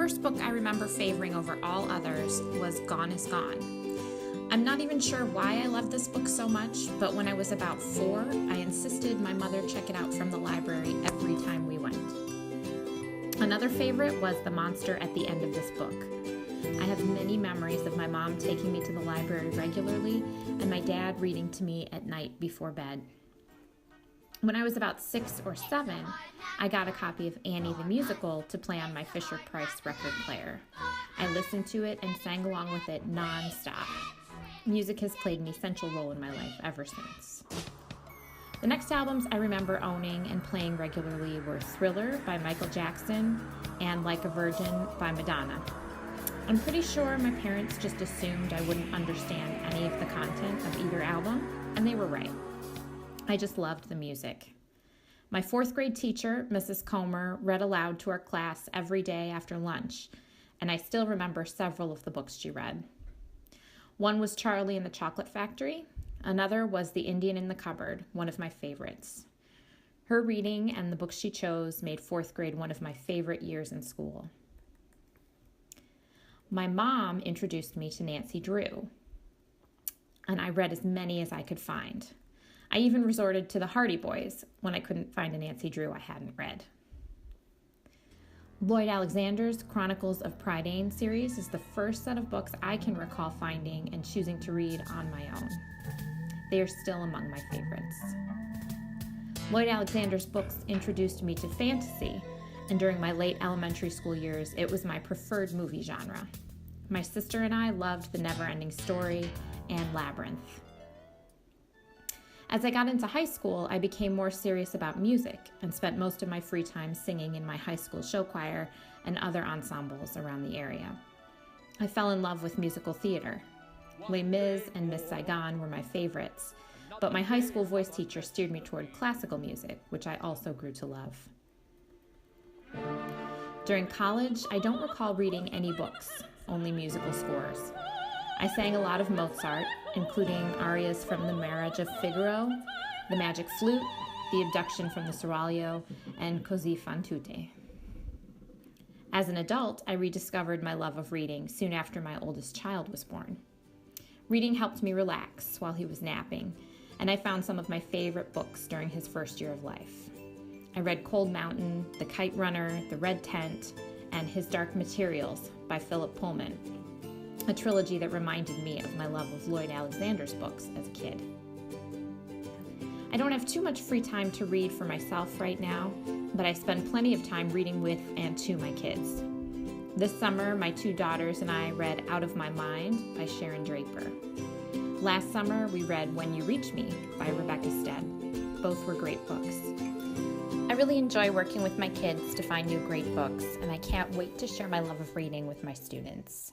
first book I remember favoring over all others was Gone is Gone. I'm not even sure why I loved this book so much, but when I was about 4, I insisted my mother check it out from the library every time we went. Another favorite was The Monster at the End of this book. I have many memories of my mom taking me to the library regularly and my dad reading to me at night before bed. When I was about 6 or 7, I got a copy of Annie the Musical to play on my Fisher-Price record player. I listened to it and sang along with it non-stop. Music has played an essential role in my life ever since. The next albums I remember owning and playing regularly were Thriller by Michael Jackson and Like a Virgin by Madonna. I'm pretty sure my parents just assumed I wouldn't understand any of the content of either album, and they were right. I just loved the music. My 4th grade teacher, Mrs. Comer, read aloud to our class every day after lunch, and I still remember several of the books she read. One was Charlie and the Chocolate Factory. Another was The Indian in the Cupboard, one of my favorites. Her reading and the books she chose made 4th grade one of my favorite years in school. My mom introduced me to Nancy Drew, and I read as many as I could find. I even resorted to the Hardy Boys when I couldn't find a Nancy Drew I hadn't read. Lloyd Alexander's Chronicles of Prydain series is the first set of books I can recall finding and choosing to read on my own. They are still among my favorites. Lloyd Alexander's books introduced me to fantasy, and during my late elementary school years, it was my preferred movie genre. My sister and I loved The Never-Ending Story and Labyrinth. As I got into high school, I became more serious about music and spent most of my free time singing in my high school show choir and other ensembles around the area. I fell in love with musical theater. Les Mis and Miss Saigon were my favorites, but my high school voice teacher steered me toward classical music, which I also grew to love. During college, I don't recall reading any books, only musical scores. I sang a lot of Mozart, including arias from The Marriage of Figaro, The Magic Flute, The Abduction from the Seraglio, and Così fan tutte. As an adult, I rediscovered my love of reading soon after my oldest child was born. Reading helped me relax while he was napping, and I found some of my favorite books during his first year of life. I read Cold Mountain, The Kite Runner, The Red Tent, and His Dark Materials by Philip Pullman, a trilogy that reminded me of my love of Lloyd Alexander's books as a kid. I don't have too much free time to read for myself right now, but I spend plenty of time reading with and to my kids. This summer, my 2 daughters and I read Out of My Mind by Sharon Draper. Last summer, we read When You Reach Me by Rebecca Stead. Both were great books. I really enjoy working with my kids to find new great books, and I can't wait to share my love of reading with my students.